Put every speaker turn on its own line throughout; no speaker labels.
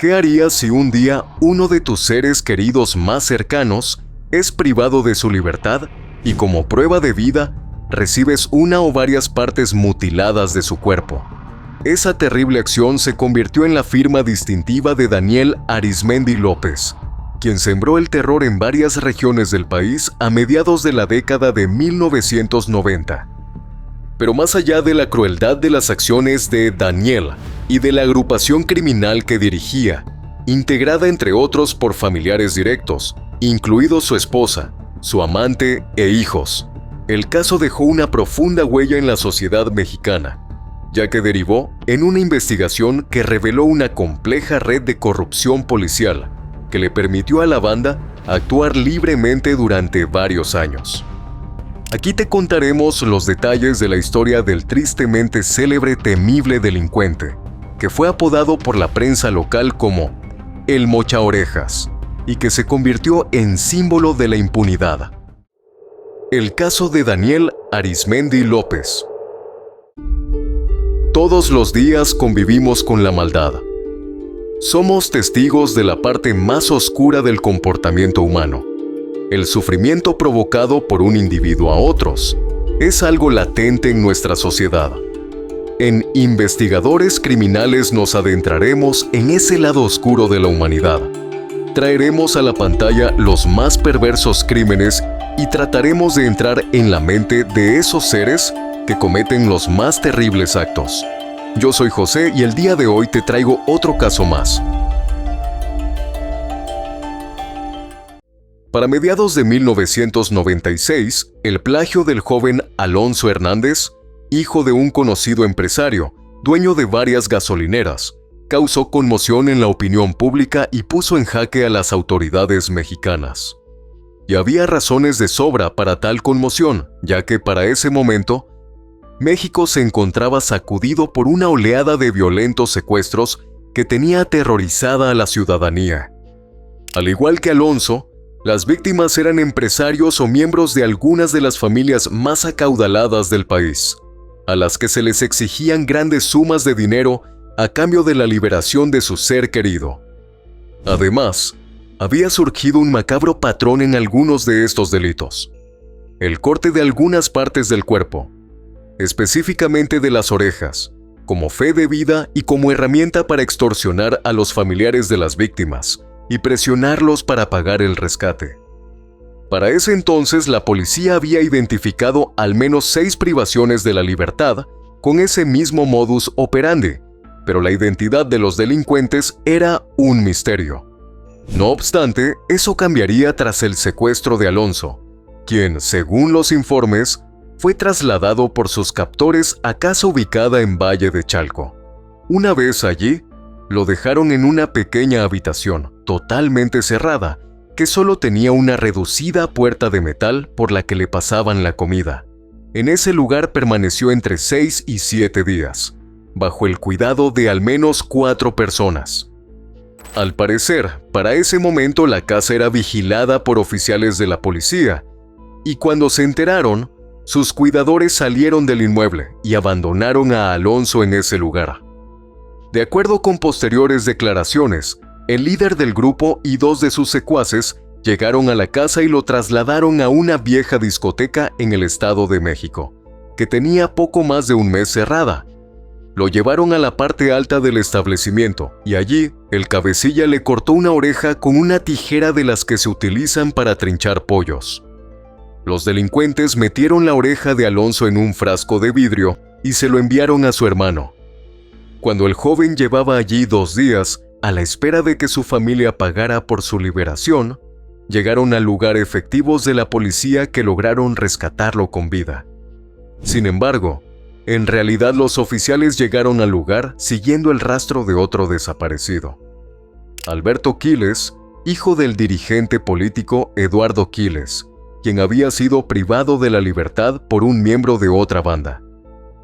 ¿Qué harías si un día uno de tus seres queridos más cercanos es privado de su libertad y como prueba de vida recibes una o varias partes mutiladas de su cuerpo? Esa terrible acción se convirtió en la firma distintiva de Daniel Arizmendi López, quien sembró el terror en varias regiones del país a mediados de la década de 1990. Pero más allá de la crueldad de las acciones de Daniel y de la agrupación criminal que dirigía, integrada entre otros por familiares directos, incluidos su esposa, su amante e hijos, el caso dejó una profunda huella en la sociedad mexicana, ya que derivó en una investigación que reveló una compleja red de corrupción policial que le permitió a la banda actuar libremente durante varios años. Aquí te contaremos los detalles de la historia del tristemente célebre temible delincuente, que fue apodado por la prensa local como el Mochaorejas y que se convirtió en símbolo de la impunidad. El caso de Daniel Arizmendi López. Todos los días convivimos con la maldad. Somos testigos de la parte más oscura del comportamiento humano. El sufrimiento provocado por un individuo a otros es algo latente en nuestra sociedad. En Investigadores Criminales nos adentraremos en ese lado oscuro de la humanidad. Traeremos a la pantalla los más perversos crímenes y trataremos de entrar en la mente de esos seres que cometen los más terribles actos. Yo soy José y el día de hoy te traigo otro caso más. Para mediados de 1996, el plagio del joven Alonso Hernández, hijo de un conocido empresario, dueño de varias gasolineras, causó conmoción en la opinión pública y puso en jaque a las autoridades mexicanas. Y había razones de sobra para tal conmoción, ya que para ese momento, México se encontraba sacudido por una oleada de violentos secuestros que tenía aterrorizada a la ciudadanía. Al igual que Alonso, las víctimas eran empresarios o miembros de algunas de las familias más acaudaladas del país, a las que se les exigían grandes sumas de dinero a cambio de la liberación de su ser querido. Además, había surgido un macabro patrón en algunos de estos delitos: el corte de algunas partes del cuerpo, específicamente de las orejas, como fe de vida y como herramienta para extorsionar a los familiares de las víctimas y presionarlos para pagar el rescate. Para ese entonces, la policía había identificado al menos 6 privaciones de la libertad con ese mismo modus operandi, pero la identidad de los delincuentes era un misterio. No obstante, eso cambiaría tras el secuestro de Alonso, quien, según los informes, fue trasladado por sus captores a casa ubicada en Valle de Chalco. Una vez allí, lo dejaron en una pequeña habitación, totalmente cerrada, que solo tenía una reducida puerta de metal por la que le pasaban la comida. En ese lugar permaneció entre 6 y 7 días, bajo el cuidado de al menos 4 personas. Al parecer, para ese momento la casa era vigilada por oficiales de la policía, y cuando se enteraron, sus cuidadores salieron del inmueble y abandonaron a Alonso en ese lugar. De acuerdo con posteriores declaraciones, el líder del grupo y 2 de sus secuaces llegaron a la casa y lo trasladaron a una vieja discoteca en el Estado de México, que tenía poco más de un mes cerrada. Lo llevaron a la parte alta del establecimiento y allí el cabecilla le cortó una oreja con una tijera de las que se utilizan para trinchar pollos. Los delincuentes metieron la oreja de Alonso en un frasco de vidrio y se lo enviaron a su hermano. Cuando el joven llevaba allí 2 días, a la espera de que su familia pagara por su liberación, llegaron al lugar efectivos de la policía que lograron rescatarlo con vida. Sin embargo, en realidad los oficiales llegaron al lugar siguiendo el rastro de otro desaparecido. Alberto Quiles, hijo del dirigente político Eduardo Quiles, quien había sido privado de la libertad por un miembro de otra banda.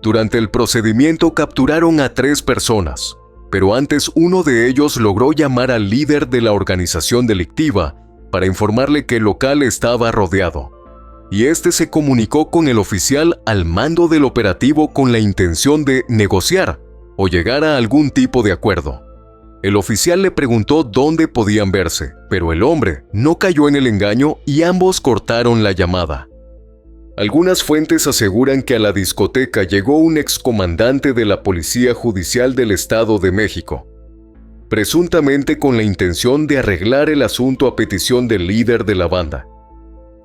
Durante el procedimiento capturaron a 3 personas, pero antes uno de ellos logró llamar al líder de la organización delictiva para informarle que el local estaba rodeado, y este se comunicó con el oficial al mando del operativo con la intención de negociar o llegar a algún tipo de acuerdo. El oficial le preguntó dónde podían verse, pero el hombre no cayó en el engaño y ambos cortaron la llamada. Algunas fuentes aseguran que a la discoteca llegó un excomandante de la Policía Judicial del Estado de México, presuntamente con la intención de arreglar el asunto a petición del líder de la banda.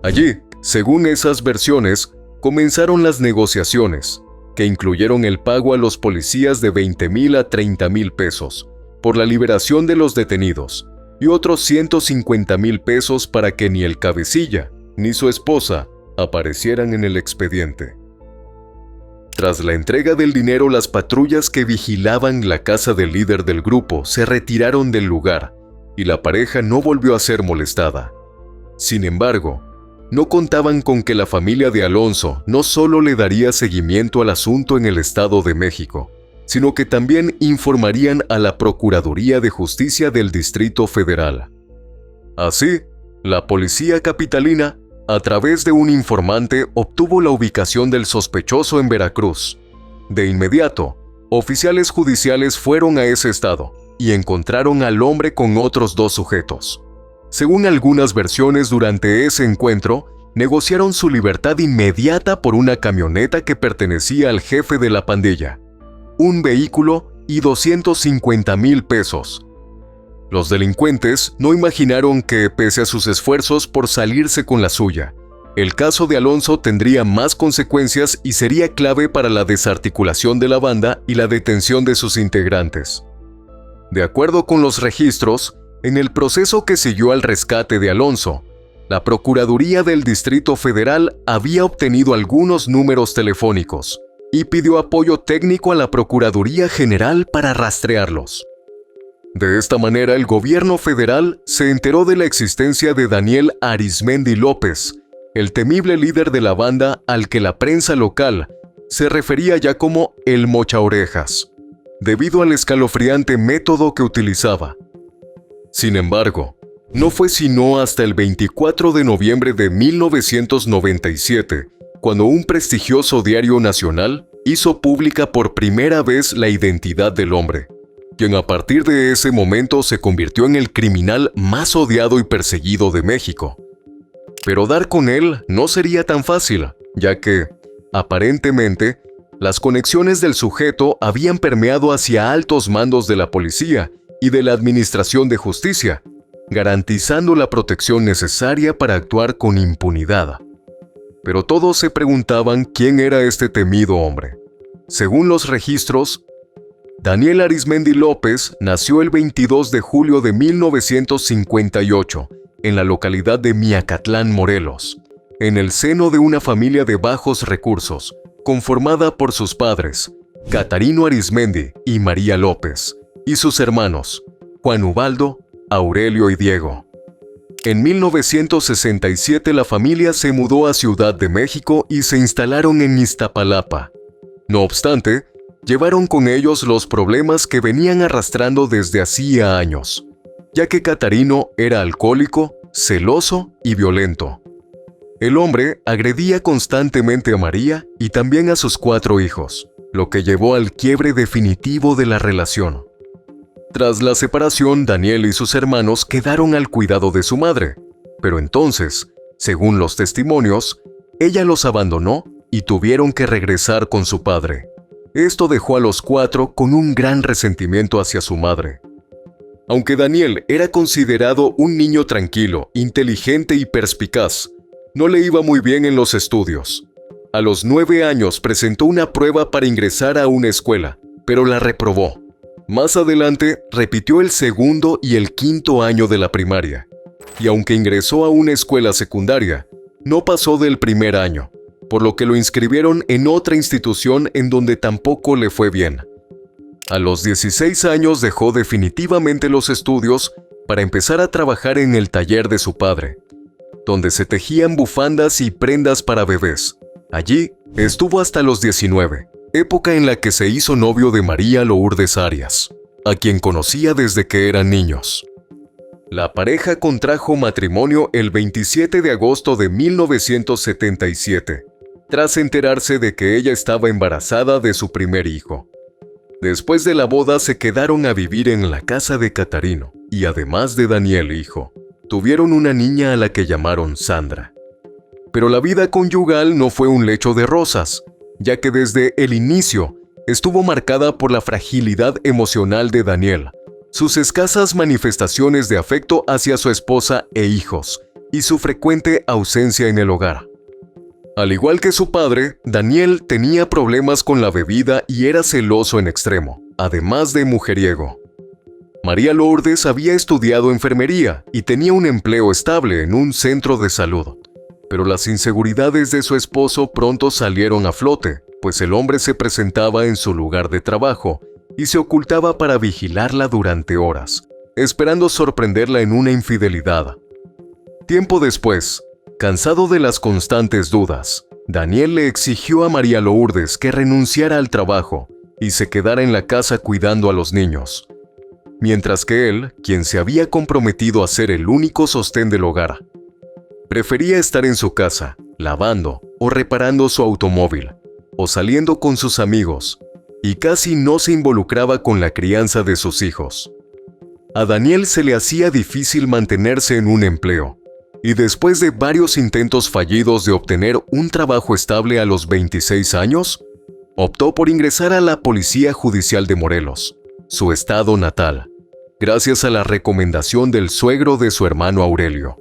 Allí, según esas versiones, comenzaron las negociaciones, que incluyeron el pago a los policías de 20,000 a 30,000 pesos por la liberación de los detenidos y otros 150,000 pesos para que ni el cabecilla ni su esposa aparecieran en el expediente. Tras la entrega del dinero, las patrullas que vigilaban la casa del líder del grupo se retiraron del lugar y la pareja no volvió a ser molestada. Sin embargo, no contaban con que la familia de Alonso no solo le daría seguimiento al asunto en el Estado de México, sino que también informarían a la Procuraduría de Justicia del Distrito Federal. Así, la policía capitalina, a través de un informante, obtuvo la ubicación del sospechoso en Veracruz. De inmediato, oficiales judiciales fueron a ese estado y encontraron al hombre con otros 2 sujetos. Según algunas versiones, durante ese encuentro, negociaron su libertad inmediata por una camioneta que pertenecía al jefe de la pandilla, un vehículo y 250,000 pesos. Los delincuentes no imaginaron que, pese a sus esfuerzos por salirse con la suya, el caso de Alonso tendría más consecuencias y sería clave para la desarticulación de la banda y la detención de sus integrantes. De acuerdo con los registros, en el proceso que siguió al rescate de Alonso, la Procuraduría del Distrito Federal había obtenido algunos números telefónicos y pidió apoyo técnico a la Procuraduría General para rastrearlos. De esta manera, el gobierno federal se enteró de la existencia de Daniel Arizmendi López, el temible líder de la banda al que la prensa local se refería ya como el Mochaorejas, debido al escalofriante método que utilizaba. Sin embargo, no fue sino hasta el 24 de noviembre de 1997 cuando un prestigioso diario nacional hizo pública por primera vez la identidad del hombre, quien a partir de ese momento se convirtió en el criminal más odiado y perseguido de México. Pero dar con él no sería tan fácil, ya que, aparentemente, las conexiones del sujeto habían permeado hacia altos mandos de la policía y de la Administración de Justicia, garantizando la protección necesaria para actuar con impunidad. Pero todos se preguntaban quién era este temido hombre. Según los registros, Daniel Arizmendi López nació el 22 de julio de 1958 en la localidad de Miacatlán, Morelos, en el seno de una familia de bajos recursos, conformada por sus padres, Catarino Arizmendi y María López, y sus hermanos, Juan Ubaldo, Aurelio y Diego. En 1967 la familia se mudó a Ciudad de México y se instalaron en Iztapalapa. No obstante, llevaron con ellos los problemas que venían arrastrando desde hacía años, ya que Catarino era alcohólico, celoso y violento. El hombre agredía constantemente a María y también a sus 4 hijos, lo que llevó al quiebre definitivo de la relación. Tras la separación, Daniel y sus hermanos quedaron al cuidado de su madre, pero entonces, según los testimonios, ella los abandonó y tuvieron que regresar con su padre. Esto dejó a los 4 con un gran resentimiento hacia su madre. Aunque Daniel era considerado un niño tranquilo, inteligente y perspicaz, no le iba muy bien en los estudios. A los 9 años presentó una prueba para ingresar a una escuela, pero la reprobó. Más adelante, repitió el segundo y el quinto año de la primaria, y aunque ingresó a una escuela secundaria, no pasó del primer año, por lo que lo inscribieron en otra institución en donde tampoco le fue bien. A los 16 años dejó definitivamente los estudios para empezar a trabajar en el taller de su padre, donde se tejían bufandas y prendas para bebés. Allí estuvo hasta los 19, época en la que se hizo novio de María Lourdes Arias, a quien conocía desde que eran niños. La pareja contrajo matrimonio el 27 de agosto de 1977, tras enterarse de que ella estaba embarazada de su primer hijo. Después de la boda se quedaron a vivir en la casa de Catarino y además de Daniel hijo, tuvieron una niña a la que llamaron Sandra. Pero la vida conyugal no fue un lecho de rosas, ya que desde el inicio estuvo marcada por la fragilidad emocional de Daniel, sus escasas manifestaciones de afecto hacia su esposa e hijos y su frecuente ausencia en el hogar. Al igual que su padre, Daniel tenía problemas con la bebida y era celoso en extremo, además de mujeriego. María Lourdes había estudiado enfermería y tenía un empleo estable en un centro de salud, pero las inseguridades de su esposo pronto salieron a flote, pues el hombre se presentaba en su lugar de trabajo y se ocultaba para vigilarla durante horas, esperando sorprenderla en una infidelidad. Tiempo después, cansado de las constantes dudas, Daniel le exigió a María Lourdes que renunciara al trabajo y se quedara en la casa cuidando a los niños, mientras que él, quien se había comprometido a ser el único sostén del hogar, prefería estar en su casa, lavando o reparando su automóvil, o saliendo con sus amigos, y casi no se involucraba con la crianza de sus hijos. A Daniel se le hacía difícil mantenerse en un empleo, y después de varios intentos fallidos de obtener un trabajo estable a los 26 años, optó por ingresar a la Policía Judicial de Morelos, su estado natal, gracias a la recomendación del suegro de su hermano Aurelio.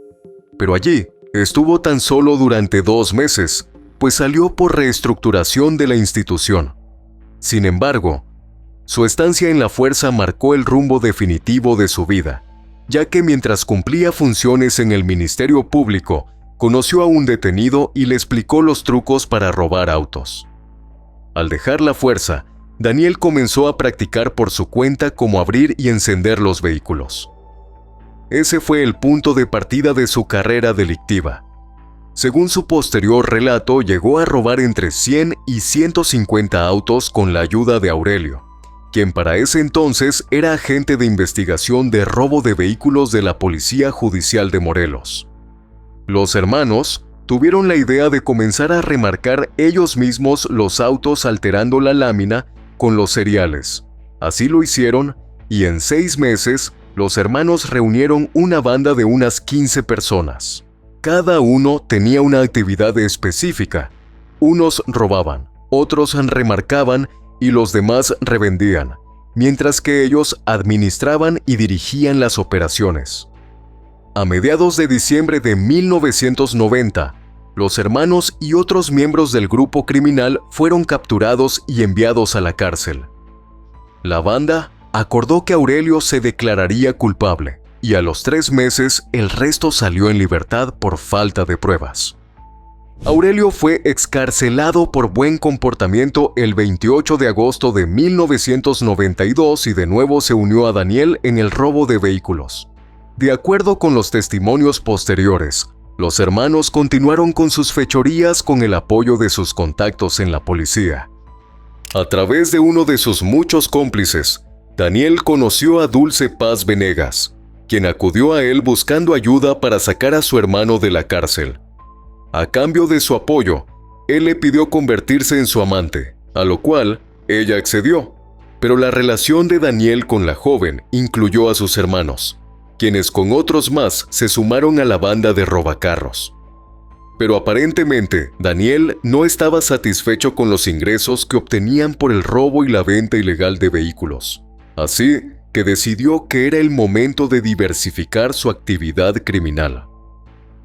Pero allí estuvo tan solo durante 2 meses, pues salió por reestructuración de la institución. Sin embargo, su estancia en la fuerza marcó el rumbo definitivo de su vida, ya que mientras cumplía funciones en el Ministerio Público, conoció a un detenido y le explicó los trucos para robar autos. Al dejar la fuerza, Daniel comenzó a practicar por su cuenta cómo abrir y encender los vehículos. Ese fue el punto de partida de su carrera delictiva. Según su posterior relato, llegó a robar entre 100 y 150 autos con la ayuda de Aurelio, quien para ese entonces era agente de investigación de robo de vehículos de la Policía Judicial de Morelos. Los hermanos tuvieron la idea de comenzar a remarcar ellos mismos los autos alterando la lámina con los seriales. Así lo hicieron y en 6 meses los hermanos reunieron una banda de unas 15 personas. Cada uno tenía una actividad específica. Unos robaban, otros remarcaban y los demás revendían, mientras que ellos administraban y dirigían las operaciones. A mediados de diciembre de 1990, los hermanos y otros miembros del grupo criminal fueron capturados y enviados a la cárcel. La banda acordó que Aurelio se declararía culpable, y a los 3 meses el resto salió en libertad por falta de pruebas. Aurelio fue excarcelado por buen comportamiento el 28 de agosto de 1992 y de nuevo se unió a Daniel en el robo de vehículos. De acuerdo con los testimonios posteriores, los hermanos continuaron con sus fechorías con el apoyo de sus contactos en la policía. A través de uno de sus muchos cómplices, Daniel conoció a Dulce Paz Venegas, quien acudió a él buscando ayuda para sacar a su hermano de la cárcel. A cambio de su apoyo, él le pidió convertirse en su amante, a lo cual ella accedió, pero la relación de Daniel con la joven incluyó a sus hermanos, quienes con otros más se sumaron a la banda de robacarros. Pero aparentemente, Daniel no estaba satisfecho con los ingresos que obtenían por el robo y la venta ilegal de vehículos, así que decidió que era el momento de diversificar su actividad criminal.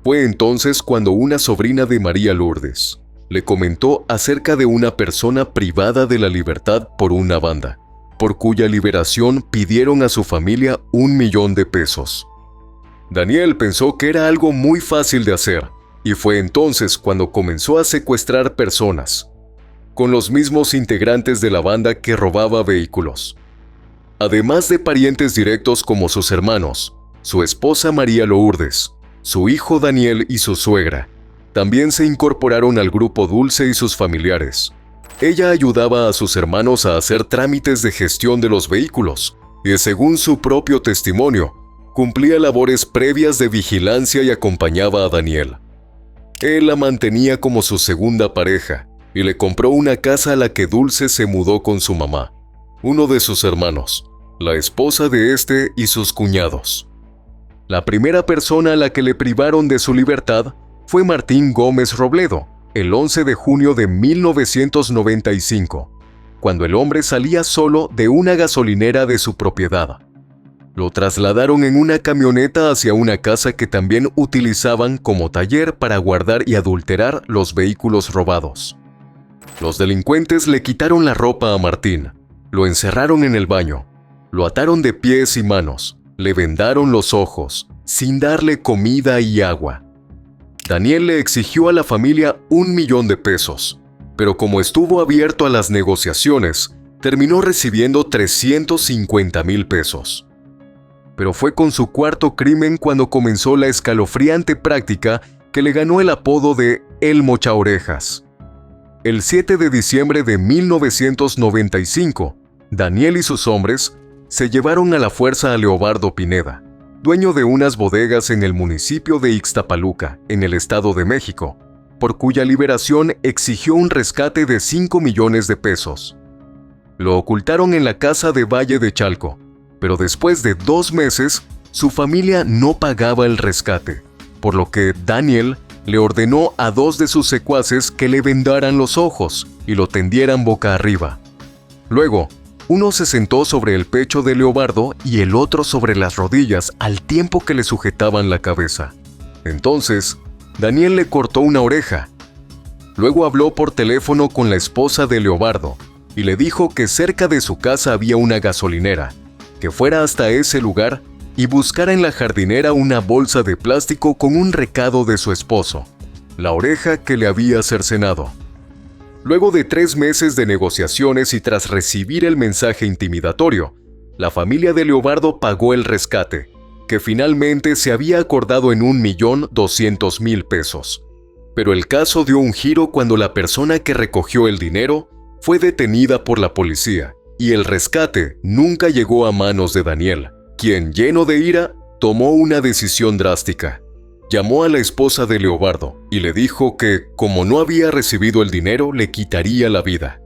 Fue entonces cuando una sobrina de María Lourdes le comentó acerca de una persona privada de la libertad por una banda, por cuya liberación pidieron a su familia $1,000,000. Daniel pensó que era algo muy fácil de hacer, y fue entonces cuando comenzó a secuestrar personas, con los mismos integrantes de la banda que robaba vehículos. Además de parientes directos como sus hermanos, su esposa María Lourdes, su hijo Daniel y su suegra, también se incorporaron al grupo Dulce y sus familiares. Ella ayudaba a sus hermanos a hacer trámites de gestión de los vehículos y, según su propio testimonio, cumplía labores previas de vigilancia y acompañaba a Daniel. Él la mantenía como su segunda pareja y le compró una casa a la que Dulce se mudó con su mamá, uno de sus hermanos, la esposa de este y sus cuñados. La primera persona a la que le privaron de su libertad fue Martín Gómez Robledo, el 11 de junio de 1995, cuando el hombre salía solo de una gasolinera de su propiedad. Lo trasladaron en una camioneta hacia una casa que también utilizaban como taller para guardar y adulterar los vehículos robados. Los delincuentes le quitaron la ropa a Martín, lo encerraron en el baño, lo ataron de pies y manos, le vendaron los ojos, sin darle comida y agua. Daniel le exigió a la familia 1 millón de pesos, pero como estuvo abierto a las negociaciones, terminó recibiendo 350,000 pesos. Pero fue con su cuarto crimen cuando comenzó la escalofriante práctica que le ganó el apodo de El Mochaorejas. El 7 de diciembre de 1995, Daniel y sus hombres se llevaron a la fuerza a Leobardo Pineda, dueño de unas bodegas en el municipio de Ixtapaluca, en el Estado de México, por cuya liberación exigió un rescate de 5 millones de pesos. Lo ocultaron en la casa de Valle de Chalco, pero después de 2 meses, su familia no pagaba el rescate, por lo que Daniel le ordenó a 2 de sus secuaces que le vendaran los ojos y lo tendieran boca arriba. Luego, uno se sentó sobre el pecho de Leobardo y el otro sobre las rodillas al tiempo que le sujetaban la cabeza. Entonces, Daniel le cortó una oreja. Luego habló por teléfono con la esposa de Leobardo y le dijo que cerca de su casa había una gasolinera, que fuera hasta ese lugar y buscara en la jardinera una bolsa de plástico con un recado de su esposo, la oreja que le había cercenado. Luego de 3 meses de negociaciones y tras recibir el mensaje intimidatorio, la familia de Leobardo pagó el rescate, que finalmente se había acordado en 1,200,000 pesos. Pero el caso dio un giro cuando la persona que recogió el dinero fue detenida por la policía y el rescate nunca llegó a manos de Daniel, quien, lleno de ira, tomó una decisión drástica. Llamó a la esposa de Leobardo y le dijo que, como no había recibido el dinero, le quitaría la vida.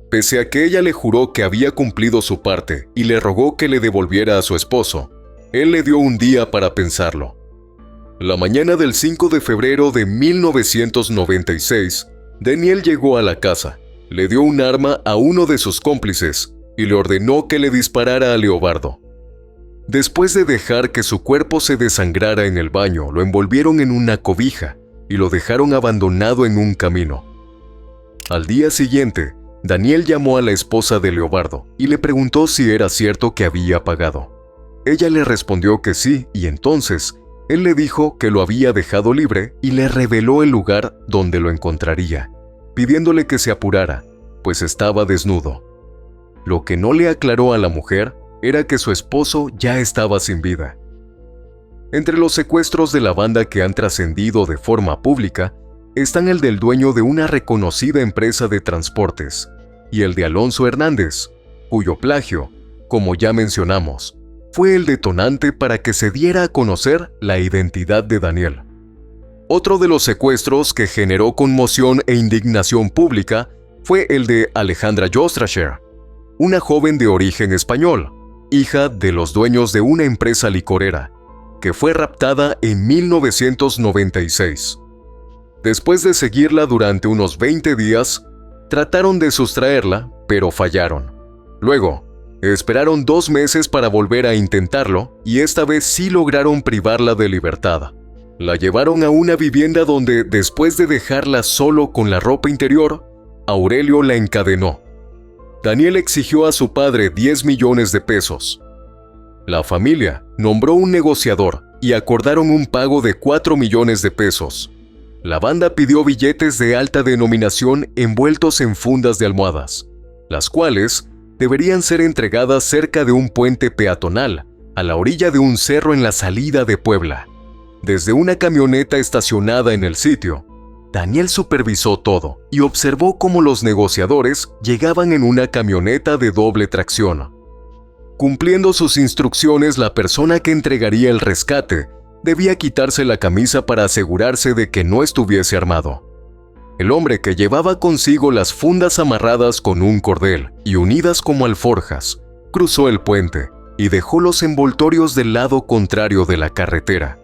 Pese a que ella le juró que había cumplido su parte y le rogó que le devolviera a su esposo, él le dio un día para pensarlo. La mañana del 5 de febrero de 1996, Daniel llegó a la casa, le dio un arma a uno de sus cómplices y le ordenó que le disparara a Leobardo. Después de dejar que su cuerpo se desangrara en el baño, lo envolvieron en una cobija y lo dejaron abandonado en un camino. Al día siguiente, Daniel llamó a la esposa de Leobardo y le preguntó si era cierto que había pagado. Ella le respondió que sí, y entonces él le dijo que lo había dejado libre y le reveló el lugar donde lo encontraría, pidiéndole que se apurara, pues estaba desnudo. Lo que no le aclaró a la mujer era que su esposo ya estaba sin vida. Entre los secuestros de la banda que han trascendido de forma pública están el del dueño de una reconocida empresa de transportes y el de Alonso Hernández, cuyo plagio, como ya mencionamos, fue el detonante para que se diera a conocer la identidad de Daniel. Otro de los secuestros que generó conmoción e indignación pública fue el de Alejandra Jostracher, una joven de origen español, hija de los dueños de una empresa licorera, que fue raptada en 1996. Después de seguirla durante unos 20 días, trataron de sustraerla, pero fallaron. Luego, esperaron 2 meses para volver a intentarlo y esta vez sí lograron privarla de libertad. La llevaron a una vivienda donde, después de dejarla solo con la ropa interior, Aurelio la encadenó. Daniel exigió a su padre 10 millones de pesos. La familia nombró un negociador y acordaron un pago de 4 millones de pesos. La banda pidió billetes de alta denominación envueltos en fundas de almohadas, las cuales deberían ser entregadas cerca de un puente peatonal, a la orilla de un cerro en la salida de Puebla. Desde una camioneta estacionada en el sitio, Daniel supervisó todo y observó cómo los negociadores llegaban en una camioneta de doble tracción. Cumpliendo sus instrucciones, la persona que entregaría el rescate debía quitarse la camisa para asegurarse de que no estuviese armado. El hombre, que llevaba consigo las fundas amarradas con un cordel y unidas como alforjas, cruzó el puente y dejó los envoltorios del lado contrario de la carretera.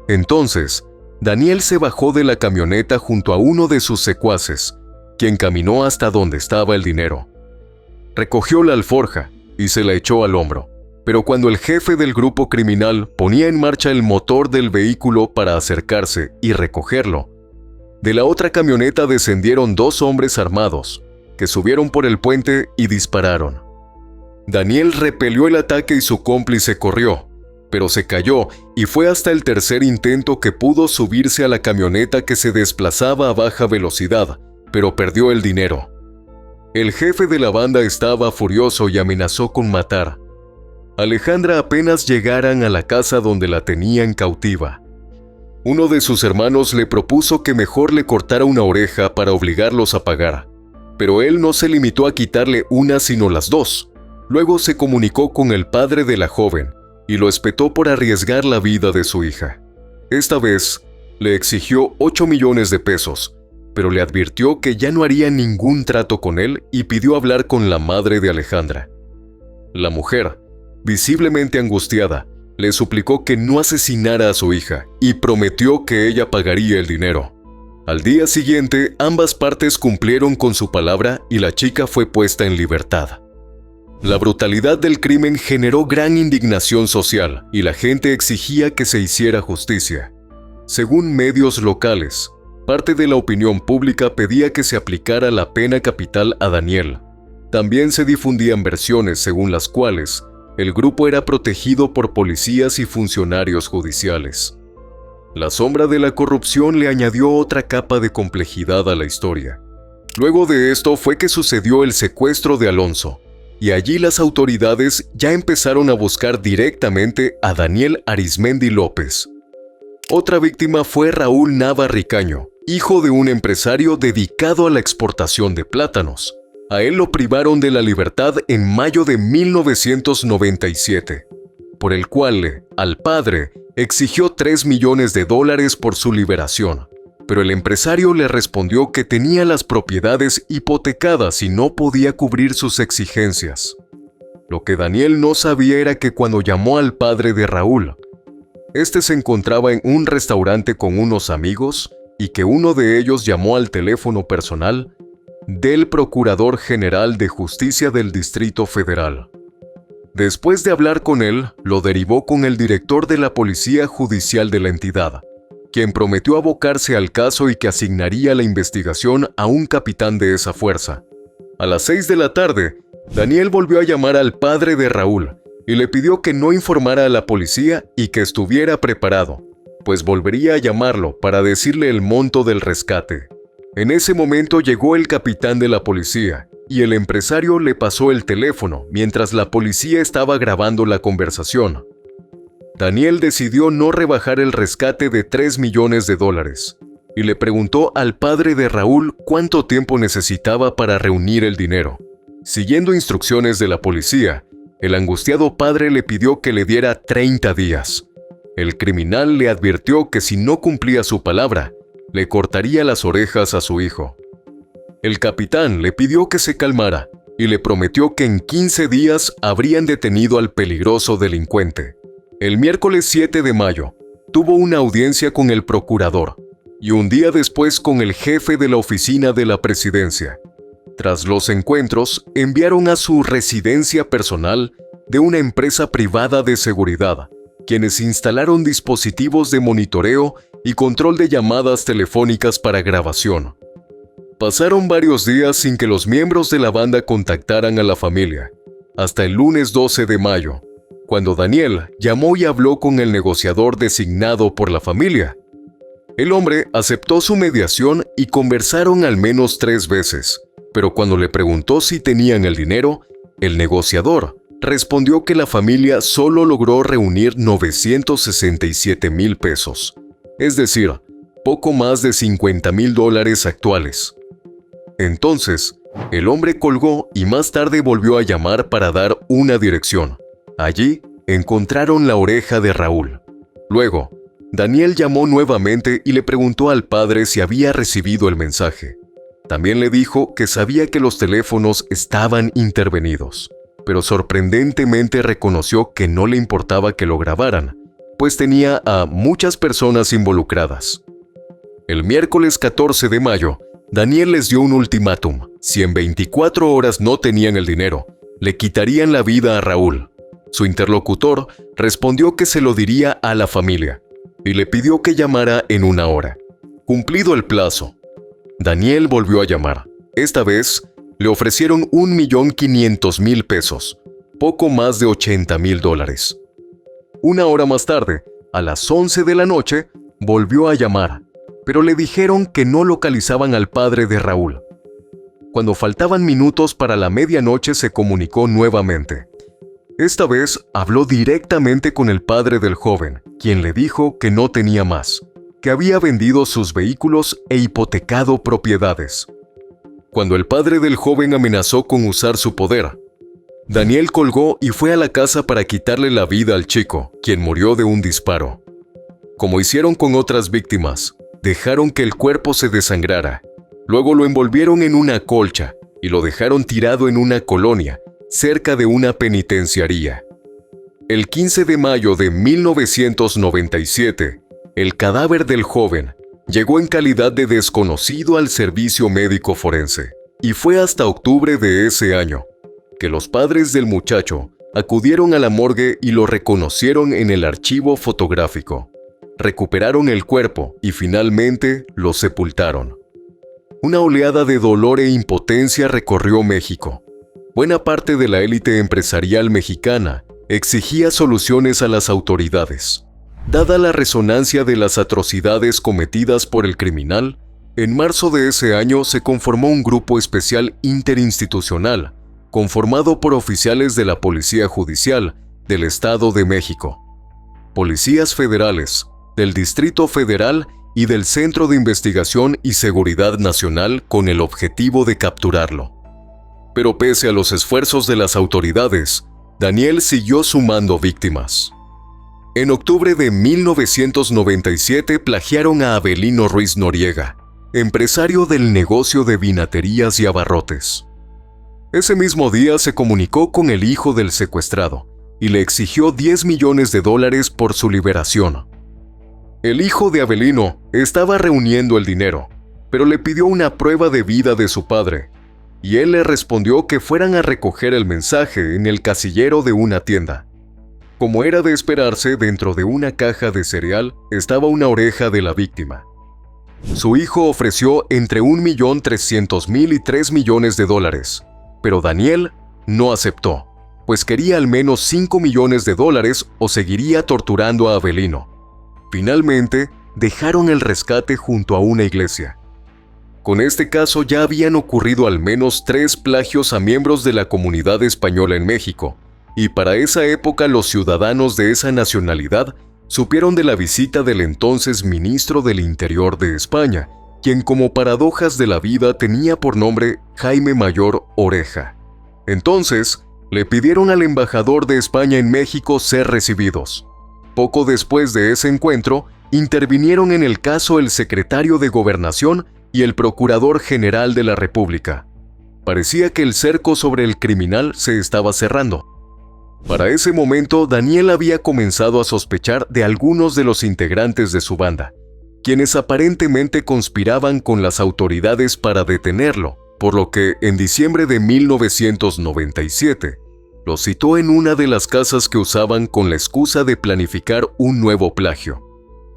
Entonces, Daniel se bajó de la camioneta junto a uno de sus secuaces, quien caminó hasta donde estaba el dinero. Recogió la alforja y se la echó al hombro, pero cuando el jefe del grupo criminal ponía en marcha el motor del vehículo para acercarse y recogerlo, de la otra camioneta descendieron dos hombres armados, que subieron por el puente y dispararon. Daniel repelió el ataque y su cómplice corrió, pero se cayó y fue hasta el tercer intento que pudo subirse a la camioneta que se desplazaba a baja velocidad, pero perdió el dinero. El jefe de la banda estaba furioso y amenazó con matar a Alejandra apenas llegaran a la casa donde la tenían cautiva. Uno de sus hermanos le propuso que mejor le cortara una oreja para obligarlos a pagar, pero él no se limitó a quitarle una sino las dos. Luego se comunicó con el padre de la joven y lo espetó por arriesgar la vida de su hija. Esta vez le exigió 8 millones de pesos, pero le advirtió que ya no haría ningún trato con él y pidió hablar con la madre de Alejandra. La mujer, visiblemente angustiada, le suplicó que no asesinara a su hija y prometió que ella pagaría el dinero. Al día siguiente, ambas partes cumplieron con su palabra y la chica fue puesta en libertad. La brutalidad del crimen generó gran indignación social y la gente exigía que se hiciera justicia. Según medios locales, parte de la opinión pública pedía que se aplicara la pena capital a Daniel. También se difundían versiones según las cuales el grupo era protegido por policías y funcionarios judiciales. La sombra de la corrupción le añadió otra capa de complejidad a la historia. Luego de esto fue que sucedió el secuestro de Alonso, y allí las autoridades ya empezaron a buscar directamente a Daniel Arizmendi López. Otra víctima fue Raúl Nava Ricaño, hijo de un empresario dedicado a la exportación de plátanos. A él lo privaron de la libertad en mayo de 1997, por el cual al padre exigió $3 millones por su liberación, pero el empresario le respondió que tenía las propiedades hipotecadas y no podía cubrir sus exigencias. Lo que Daniel no sabía era que cuando llamó al padre de Raúl, este se encontraba en un restaurante con unos amigos y que uno de ellos llamó al teléfono personal del Procurador General de Justicia del Distrito Federal. Después de hablar con él, lo derivó con el director de la Policía Judicial de la entidad, quien prometió abocarse al caso y que asignaría la investigación a un capitán de esa fuerza. A las 6 de la tarde, Daniel volvió a llamar al padre de Raúl y le pidió que no informara a la policía y que estuviera preparado, pues volvería a llamarlo para decirle el monto del rescate. En ese momento llegó el capitán de la policía y el empresario le pasó el teléfono mientras la policía estaba grabando la conversación. Daniel decidió no rebajar el rescate de $3 millones y le preguntó al padre de Raúl cuánto tiempo necesitaba para reunir el dinero. Siguiendo instrucciones de la policía, el angustiado padre le pidió que le diera 30 días. El criminal le advirtió que si no cumplía su palabra, le cortaría las orejas a su hijo. El capitán le pidió que se calmara y le prometió que en 15 días habrían detenido al peligroso delincuente. El miércoles 7 de mayo, tuvo una audiencia con el procurador y un día después con el jefe de la oficina de la presidencia. Tras los encuentros, enviaron a su residencia personal de una empresa privada de seguridad, quienes instalaron dispositivos de monitoreo y control de llamadas telefónicas para grabación. Pasaron varios días sin que los miembros de la banda contactaran a la familia, hasta el lunes 12 de mayo, cuando Daniel llamó y habló con el negociador designado por la familia. El hombre aceptó su mediación y conversaron al menos 3 veces, pero cuando le preguntó si tenían el dinero, el negociador respondió que la familia solo logró reunir $967,000, es decir, poco más de $50,000 actuales. Entonces, el hombre colgó y más tarde volvió a llamar para dar una dirección. Allí encontraron la oreja de Raúl. Luego, Daniel llamó nuevamente y le preguntó al padre si había recibido el mensaje. También le dijo que sabía que los teléfonos estaban intervenidos, pero sorprendentemente reconoció que no le importaba que lo grabaran, pues tenía a muchas personas involucradas. El miércoles 14 de mayo, Daniel les dio un ultimátum. Si en 24 horas no tenían el dinero, le quitarían la vida a Raúl. Su interlocutor respondió que se lo diría a la familia y le pidió que llamara en 1 hora. Cumplido el plazo, Daniel volvió a llamar. Esta vez le ofrecieron 1.500.000 pesos, poco más de $80.000. 1 hora más tarde, a las 11 de la noche, volvió a llamar, pero le dijeron que no localizaban al padre de Raúl. Cuando faltaban minutos para la medianoche se comunicó nuevamente. Esta vez habló directamente con el padre del joven, quien le dijo que no tenía más, que había vendido sus vehículos e hipotecado propiedades. Cuando el padre del joven amenazó con usar su poder, Daniel colgó y fue a la casa para quitarle la vida al chico, quien murió de un disparo. Como hicieron con otras víctimas, dejaron que el cuerpo se desangrara. Luego lo envolvieron en una colcha y lo dejaron tirado en una colonia, cerca de una penitenciaría. El 15 de mayo de 1997, el cadáver del joven llegó en calidad de desconocido al servicio médico forense, y fue hasta octubre de ese año que los padres del muchacho acudieron a la morgue y lo reconocieron en el archivo fotográfico. Recuperaron el cuerpo y finalmente lo sepultaron. Una oleada de dolor e impotencia recorrió México. Buena parte de la élite empresarial mexicana exigía soluciones a las autoridades. Dada la resonancia de las atrocidades cometidas por el criminal, en marzo de ese año se conformó un grupo especial interinstitucional, conformado por oficiales de la Policía Judicial del Estado de México, policías federales, del Distrito Federal y del Centro de Investigación y Seguridad Nacional con el objetivo de capturarlo. Pero pese a los esfuerzos de las autoridades, Daniel siguió sumando víctimas. En octubre de 1997 plagiaron a Avelino Ruiz Noriega, empresario del negocio de vinaterías y abarrotes. Ese mismo día se comunicó con el hijo del secuestrado y le exigió $10 millones por su liberación. El hijo de Avelino estaba reuniendo el dinero, pero le pidió una prueba de vida de su padre, y él le respondió que fueran a recoger el mensaje en el casillero de una tienda. Como era de esperarse, dentro de una caja de cereal estaba una oreja de la víctima. Su hijo ofreció entre $1.300.000 y $3 millones, pero Daniel no aceptó, pues quería al menos $5 millones o seguiría torturando a Avelino. Finalmente, dejaron el rescate junto a una iglesia. Con este caso ya habían ocurrido al menos 3 plagios a miembros de la comunidad española en México, y para esa época los ciudadanos de esa nacionalidad supieron de la visita del entonces ministro del Interior de España, quien como paradojas de la vida tenía por nombre Jaime Mayor Oreja. Entonces, le pidieron al embajador de España en México ser recibidos. Poco después de ese encuentro, intervinieron en el caso el secretario de Gobernación y el Procurador General de la República. Parecía que el cerco sobre el criminal se estaba cerrando. Para ese momento, Daniel había comenzado a sospechar de algunos de los integrantes de su banda, quienes aparentemente conspiraban con las autoridades para detenerlo, por lo que en diciembre de 1997, lo citó en una de las casas que usaban con la excusa de planificar un nuevo plagio.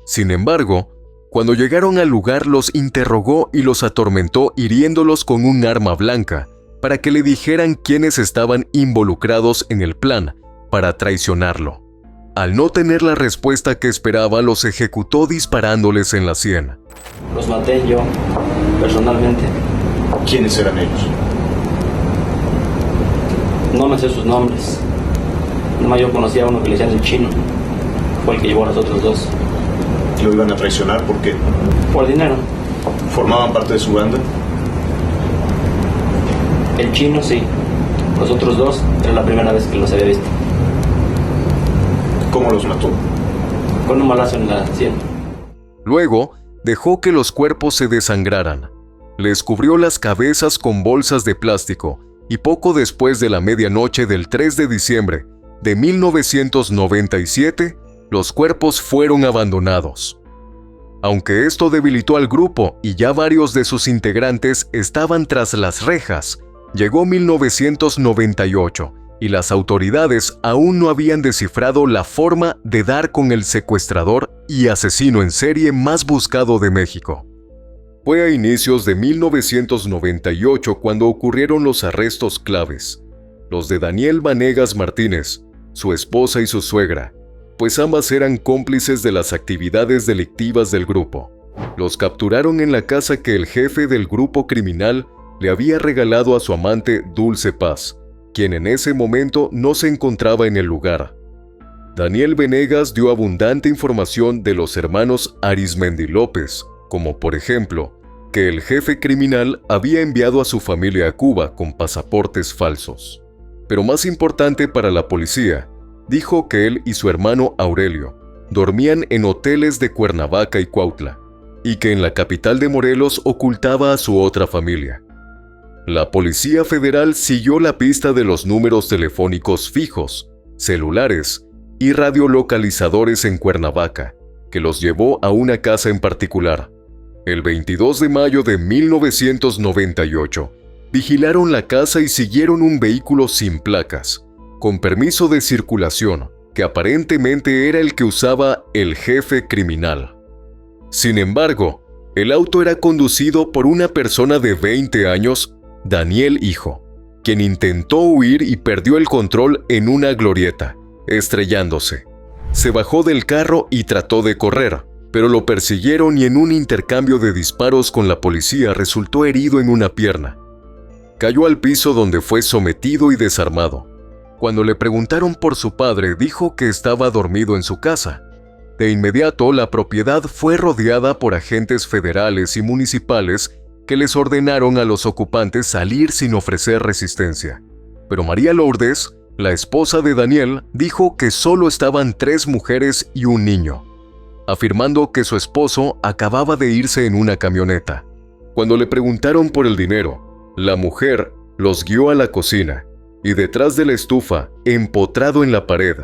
Sin embargo, cuando llegaron al lugar los interrogó y los atormentó hiriéndolos con un arma blanca para que le dijeran quiénes estaban involucrados en el plan para traicionarlo. Al no tener la respuesta que esperaba, los ejecutó disparándoles en la sien.
Los maté yo, personalmente.
¿Quiénes eran ellos?
No me sé sus nombres. Nomás yo conocía a uno que le decían el Chino. Fue el que llevó a los otros 2.
¿Lo iban a traicionar? ¿Por qué?
Por dinero.
¿Formaban parte de su banda?
El Chino sí. Los otros 2 era la primera vez que los había visto.
¿Cómo los mató?
con un balazo en la sien.
Luego, dejó que los cuerpos se desangraran. Les cubrió las cabezas con bolsas de plástico y poco después de la medianoche del 3 de diciembre de 1997, los cuerpos fueron abandonados. Aunque esto debilitó al grupo y ya varios de sus integrantes estaban tras las rejas, llegó 1998 y las autoridades aún no habían descifrado la forma de dar con el secuestrador y asesino en serie más buscado de México. Fue a inicios de 1998 cuando ocurrieron los arrestos claves, los de Daniel Vanegas Martínez, su esposa y su suegra, pues ambas eran cómplices de las actividades delictivas del grupo. Los capturaron en la casa que el jefe del grupo criminal le había regalado a su amante Dulce Paz, quien en ese momento no se encontraba en el lugar. Daniel Vanegas dio abundante información de los hermanos Arizmendi López, como por ejemplo, que el jefe criminal había enviado a su familia a Cuba con pasaportes falsos. Pero más importante para la policía, dijo que él y su hermano Aurelio dormían en hoteles de Cuernavaca y Cuautla, y que en la capital de Morelos ocultaba a su otra familia. La Policía Federal siguió la pista de los números telefónicos fijos, celulares y radiolocalizadores en Cuernavaca, que los llevó a una casa en particular. El 22 de mayo de 1998, vigilaron la casa y siguieron un vehículo sin placas, con permiso de circulación, que aparentemente era el que usaba el jefe criminal. Sin embargo, el auto era conducido por una persona de 20 años, Daniel Hijo, quien intentó huir y perdió el control en una glorieta, estrellándose. Se bajó del carro y trató de correr, pero lo persiguieron y en un intercambio de disparos con la policía resultó herido en una pierna. Cayó al piso donde fue sometido y desarmado. Cuando le preguntaron por su padre, dijo que estaba dormido en su casa. De inmediato, la propiedad fue rodeada por agentes federales y municipales que les ordenaron a los ocupantes salir sin ofrecer resistencia. Pero María Lourdes, la esposa de Daniel, dijo que solo estaban 3 mujeres y un niño, afirmando que su esposo acababa de irse en una camioneta. Cuando le preguntaron por el dinero, la mujer los guió a la cocina y detrás de la estufa, empotrado en la pared,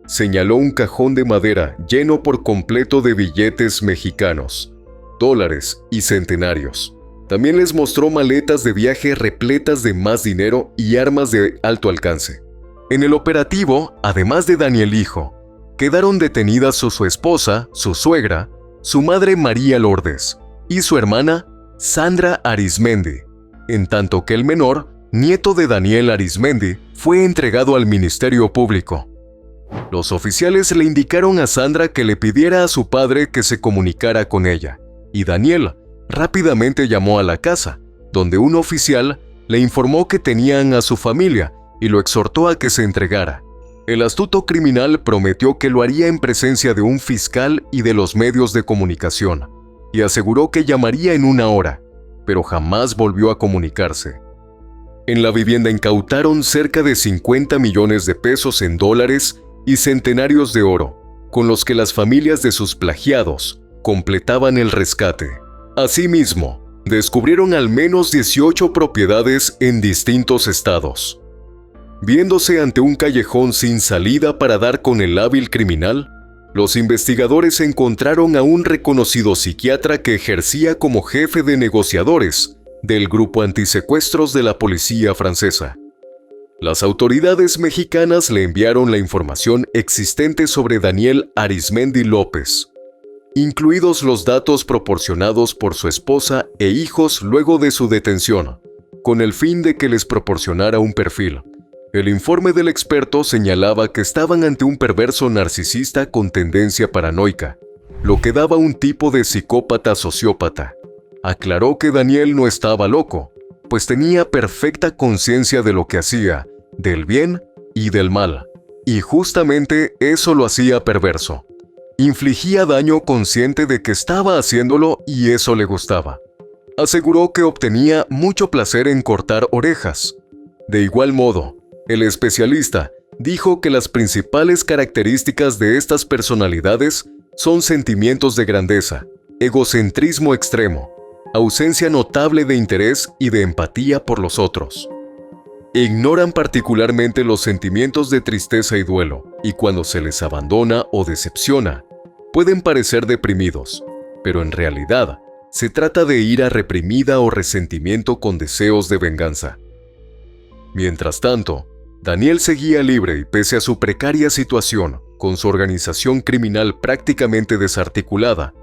señaló un cajón de madera lleno por completo de billetes mexicanos, dólares y centenarios. También les mostró maletas de viaje repletas de más dinero y armas de alto alcance. En el operativo, además de Daniel Hijo, quedaron detenidas su esposa, su suegra, su madre María Lourdes y su hermana Sandra Arizmendi, en tanto que el menor, nieto de Daniel Arizmendi, fue entregado al Ministerio Público. Los oficiales le indicaron a Sandra que le pidiera a su padre que se comunicara con ella, y Daniel rápidamente llamó a la casa, donde un oficial le informó que tenían a su familia y lo exhortó a que se entregara. El astuto criminal prometió que lo haría en presencia de un fiscal y de los medios de comunicación, y aseguró que llamaría en 1 hora, pero jamás volvió a comunicarse. En la vivienda incautaron cerca de 50 millones de pesos en dólares y centenarios de oro, con los que las familias de sus plagiados completaban el rescate. Asimismo, descubrieron al menos 18 propiedades en distintos estados. Viéndose ante un callejón sin salida para dar con el hábil criminal, los investigadores encontraron a un reconocido psiquiatra que ejercía como jefe de negociadores del grupo antisecuestros de la policía francesa. Las autoridades mexicanas le enviaron la información existente sobre Daniel Arizmendi López, incluidos los datos proporcionados por su esposa e hijos luego de su detención, con el fin de que les proporcionara un perfil. El informe del experto señalaba que estaban ante un perverso narcisista con tendencia paranoica, lo que daba un tipo de psicópata sociópata. Aclaró que Daniel no estaba loco, pues tenía perfecta conciencia de lo que hacía, del bien y del mal, y justamente eso lo hacía perverso. Infligía daño consciente de que estaba haciéndolo y eso le gustaba. Aseguró que obtenía mucho placer en cortar orejas. De igual modo, el especialista dijo que las principales características de estas personalidades son sentimientos de grandeza, egocentrismo extremo, ausencia notable de interés y de empatía por los otros. Ignoran particularmente los sentimientos de tristeza y duelo, y cuando se les abandona o decepciona, pueden parecer deprimidos, pero en realidad se trata de ira reprimida o resentimiento con deseos de venganza. Mientras tanto, Daniel seguía libre y pese a su precaria situación, con su organización criminal prácticamente desarticulada,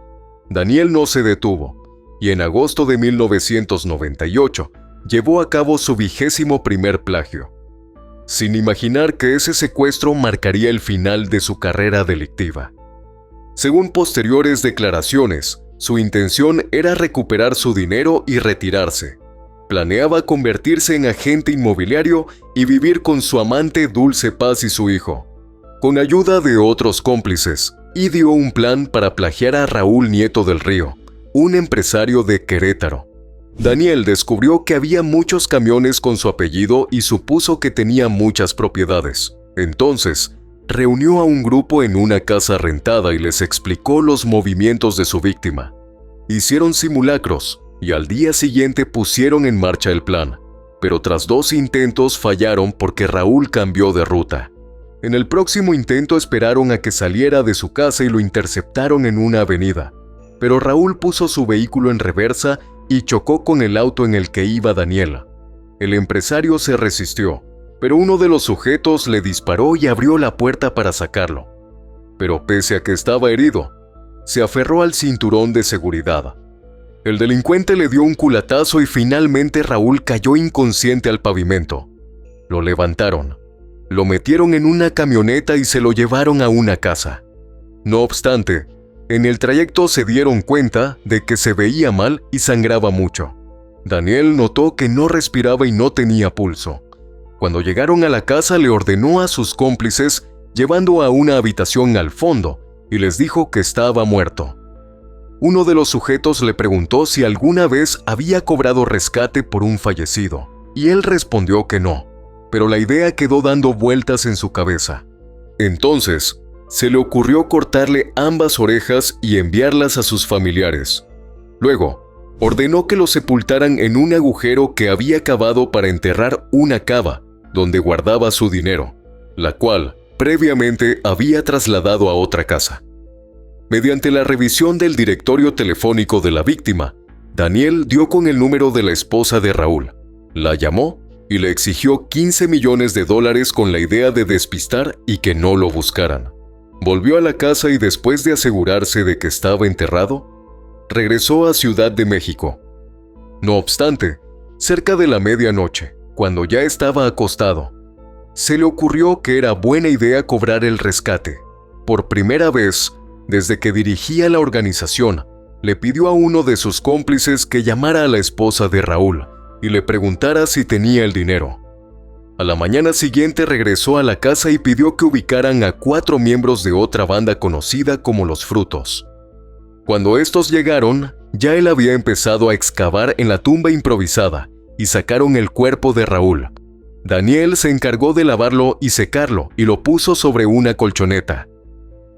Daniel no se detuvo, y en agosto de 1998 llevó a cabo su 21º plagio, sin imaginar que ese secuestro marcaría el final de su carrera delictiva. Según posteriores declaraciones, su intención era recuperar su dinero y retirarse. Planeaba convertirse en agente inmobiliario y vivir con su amante Dulce Paz y su hijo. Con ayuda de otros cómplices, ideó un plan para plagiar a Raúl Nieto del Río, un empresario de Querétaro. Daniel descubrió que había muchos camiones con su apellido y supuso que tenía muchas propiedades. Entonces, reunió a un grupo en una casa rentada y les explicó los movimientos de su víctima. Hicieron simulacros y al día siguiente pusieron en marcha el plan, pero tras 2 intentos fallaron porque Raúl cambió de ruta. En el próximo intento esperaron a que saliera de su casa y lo interceptaron en una avenida, pero Raúl puso su vehículo en reversa y chocó con el auto en el que iba Daniel. El empresario se resistió, pero uno de los sujetos le disparó y abrió la puerta para sacarlo. Pero pese a que estaba herido, se aferró al cinturón de seguridad. El delincuente le dio un culatazo y finalmente Raúl cayó inconsciente al pavimento. Lo levantaron, lo metieron en una camioneta y se lo llevaron a una casa. No obstante, en el trayecto se dieron cuenta de que se veía mal y sangraba mucho. Daniel notó que no respiraba y no tenía pulso. Cuando llegaron a la casa le ordenó a sus cómplices llevando a una habitación al fondo y les dijo que estaba muerto. Uno de los sujetos le preguntó si alguna vez había cobrado rescate por un fallecido, y él respondió que no, pero la idea quedó dando vueltas en su cabeza. Entonces, se le ocurrió cortarle ambas orejas y enviarlas a sus familiares. Luego, ordenó que lo sepultaran en un agujero que había cavado para enterrar una cava donde guardaba su dinero, la cual previamente había trasladado a otra casa. Mediante la revisión del directorio telefónico de la víctima, Daniel dio con el número de la esposa de Raúl, la llamó y le exigió $15 millones con la idea de despistar y que no lo buscaran. Volvió a la casa y después de asegurarse de que estaba enterrado, regresó a Ciudad de México. No obstante, cerca de la medianoche, cuando ya estaba acostado, se le ocurrió que era buena idea cobrar el rescate. Por primera vez, desde que dirigía la organización, le pidió a uno de sus cómplices que llamara a la esposa de Raúl y le preguntara si tenía el dinero. A la mañana siguiente regresó a la casa y pidió que ubicaran a 4 miembros de otra banda conocida como Los Frutos. Cuando estos llegaron, ya él había empezado a excavar en la tumba improvisada y sacaron el cuerpo de Raúl. Daniel se encargó de lavarlo y secarlo y lo puso sobre una colchoneta.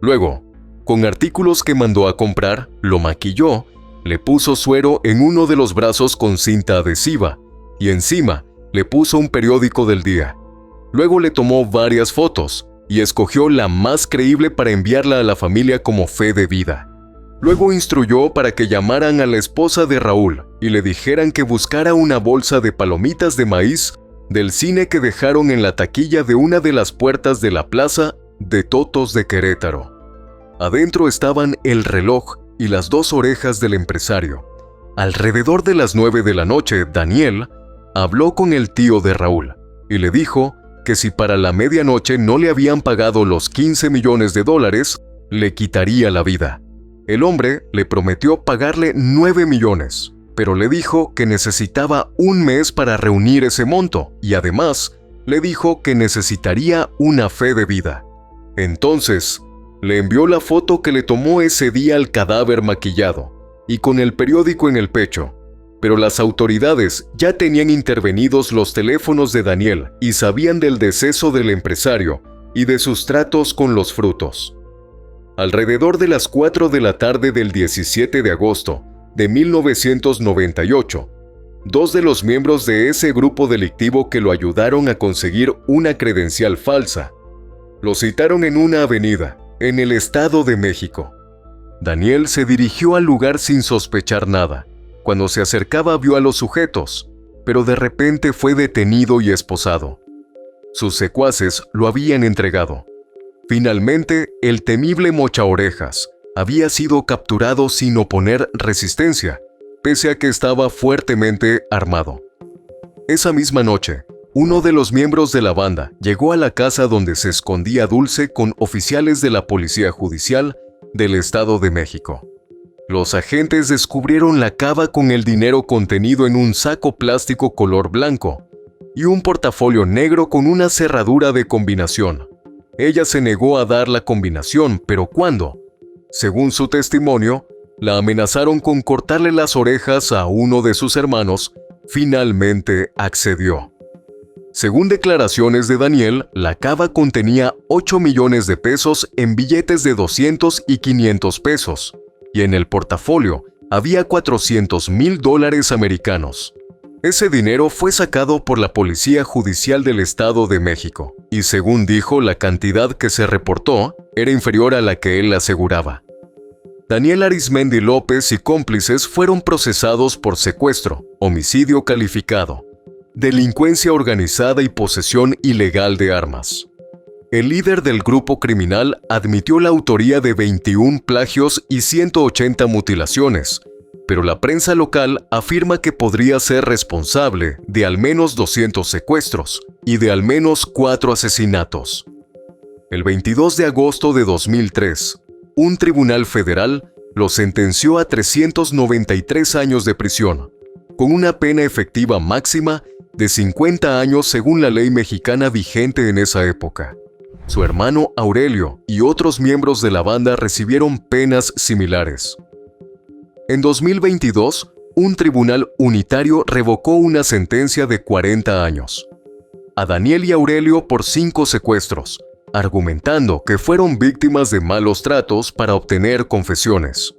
Luego, con artículos que mandó a comprar, lo maquilló, le puso suero en uno de los brazos con cinta adhesiva y encima le puso un periódico del día. Luego le tomó varias fotos y escogió la más creíble para enviarla a la familia como fe de vida. Luego instruyó para que llamaran a la esposa de Raúl y le dijeran que buscara una bolsa de palomitas de maíz del cine que dejaron en la taquilla de una de las puertas de la plaza de Totos de Querétaro. Adentro estaban el reloj y las 2 orejas del empresario. Alrededor de las 9 de la noche, Daniel habló con el tío de Raúl y le dijo que si para la medianoche no le habían pagado los $15 millones, le quitaría la vida. El hombre le prometió pagarle 9 millones, pero le dijo que necesitaba un mes para reunir ese monto y además le dijo que necesitaría una fe de vida. Entonces, le envió la foto que le tomó ese día al cadáver maquillado y con el periódico en el pecho. Pero las autoridades ya tenían intervenidos los teléfonos de Daniel y sabían del deceso del empresario y de sus tratos con Los Frutos. Alrededor de las 4 de la tarde del 17 de agosto de 1998, dos de los miembros de ese grupo delictivo que lo ayudaron a conseguir una credencial falsa, lo citaron en una avenida, en el Estado de México. Daniel se dirigió al lugar sin sospechar nada. Cuando se acercaba vio a los sujetos, pero de repente fue detenido y esposado. Sus secuaces lo habían entregado. Finalmente, el temible Mochaorejas había sido capturado sin oponer resistencia, pese a que estaba fuertemente armado. Esa misma noche, uno de los miembros de la banda llegó a la casa donde se escondía Dulce con oficiales de la Policía Judicial del Estado de México. Los agentes descubrieron la cava con el dinero contenido en un saco plástico color blanco y un portafolio negro con una cerradura de combinación. Ella se negó a dar la combinación, pero cuando, según su testimonio, la amenazaron con cortarle las orejas a uno de sus hermanos, finalmente accedió. Según declaraciones de Daniel, la cava contenía 8 millones de pesos en billetes de 200 y 500 pesos, y en el portafolio había $400,000 americanos. Ese dinero fue sacado por la Policía Judicial del Estado de México, y según dijo, la cantidad que se reportó era inferior a la que él aseguraba. Daniel Arizmendi López y cómplices fueron procesados por secuestro, homicidio calificado, delincuencia organizada y posesión ilegal de armas. El líder del grupo criminal admitió la autoría de 21 plagios y 180 mutilaciones, pero la prensa local afirma que podría ser responsable de al menos 200 secuestros y de al menos 4 asesinatos. El 22 de agosto de 2003, un tribunal federal lo sentenció a 393 años de prisión, con una pena efectiva máxima de 50 años según la ley mexicana vigente en esa época. Su hermano Aurelio y otros miembros de la banda recibieron penas similares. En 2022, un tribunal unitario revocó una sentencia de 40 años a Daniel y Aurelio por 5 secuestros, argumentando que fueron víctimas de malos tratos para obtener confesiones.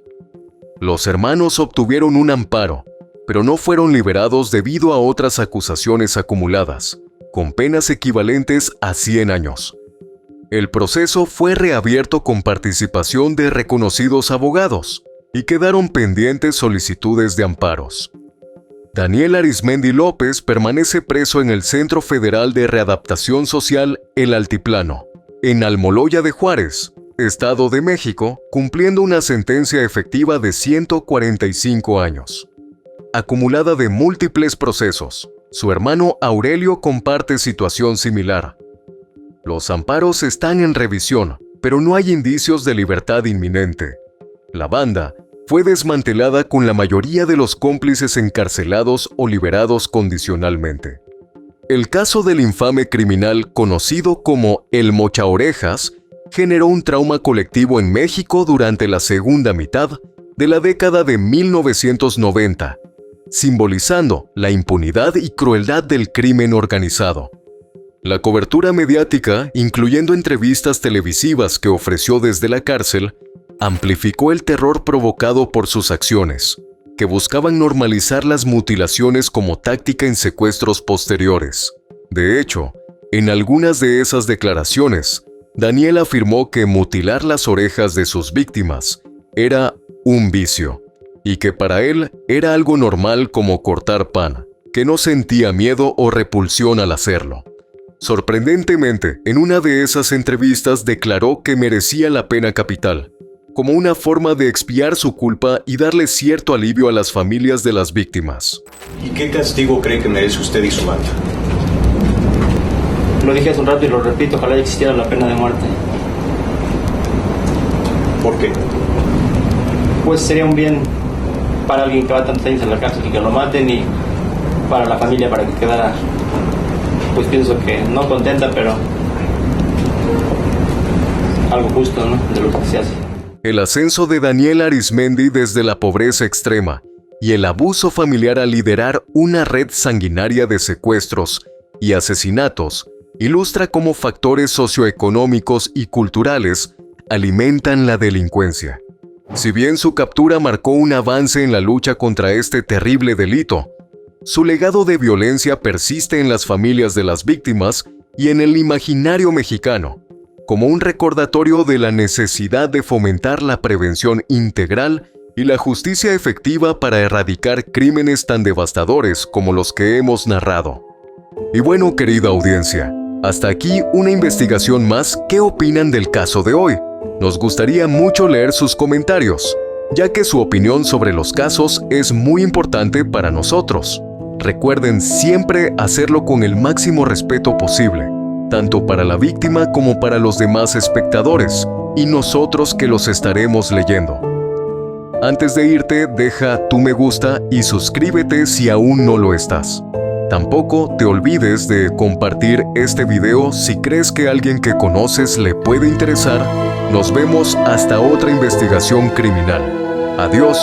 Los hermanos obtuvieron un amparo, pero no fueron liberados debido a otras acusaciones acumuladas, con penas equivalentes a 100 años. El proceso fue reabierto con participación de reconocidos abogados y quedaron pendientes solicitudes de amparos. Daniel Arizmendi López permanece preso en el Centro Federal de Readaptación Social El Altiplano, en Almoloya de Juárez, Estado de México, cumpliendo una sentencia efectiva de 145 años. Acumulada de múltiples procesos, su hermano Aurelio comparte situación similar. Los amparos están en revisión, pero no hay indicios de libertad inminente. La banda fue desmantelada con la mayoría de los cómplices encarcelados o liberados condicionalmente. El caso del infame criminal conocido como el Mochaorejas generó un trauma colectivo en México durante la segunda mitad de la década de 1990, simbolizando la impunidad y crueldad del crimen organizado. La cobertura mediática, incluyendo entrevistas televisivas que ofreció desde la cárcel, amplificó el terror provocado por sus acciones, que buscaban normalizar las mutilaciones como táctica en secuestros posteriores. De hecho, en algunas de esas declaraciones, Daniel afirmó que mutilar las orejas de sus víctimas era un vicio, y que para él era algo normal como cortar pan, que no sentía miedo o repulsión al hacerlo. Sorprendentemente, en una de esas entrevistas declaró que merecía la pena capital, como una forma de expiar su culpa y darle cierto alivio a las familias de las víctimas.
¿Y qué castigo cree que merece usted y su banda?
Lo dije hace un rato y lo repito, ojalá existiera la pena de muerte.
¿Por qué?
Pues sería un bien para alguien que va tantos años en la cárcel y que lo maten, y para la familia, para que quedara, pues pienso que no contenta, pero algo justo, ¿no?, de lo que se hace.
El ascenso de Daniel Arizmendi desde la pobreza extrema y el abuso familiar al liderar una red sanguinaria de secuestros y asesinatos ilustra cómo factores socioeconómicos y culturales alimentan la delincuencia. Si bien su captura marcó un avance en la lucha contra este terrible delito, su legado de violencia persiste en las familias de las víctimas y en el imaginario mexicano, como un recordatorio de la necesidad de fomentar la prevención integral y la justicia efectiva para erradicar crímenes tan devastadores como los que hemos narrado. Y bueno, querida audiencia, hasta aquí una investigación más. ¿Qué opinan del caso de hoy? Nos gustaría mucho leer sus comentarios, ya que su opinión sobre los casos es muy importante para nosotros. Recuerden siempre hacerlo con el máximo respeto posible, tanto para la víctima como para los demás espectadores, y nosotros que los estaremos leyendo. Antes de irte, deja tu me gusta y suscríbete si aún no lo estás. Tampoco te olvides de compartir este video si crees que a alguien que conoces le puede interesar. Nos vemos hasta otra investigación criminal. Adiós.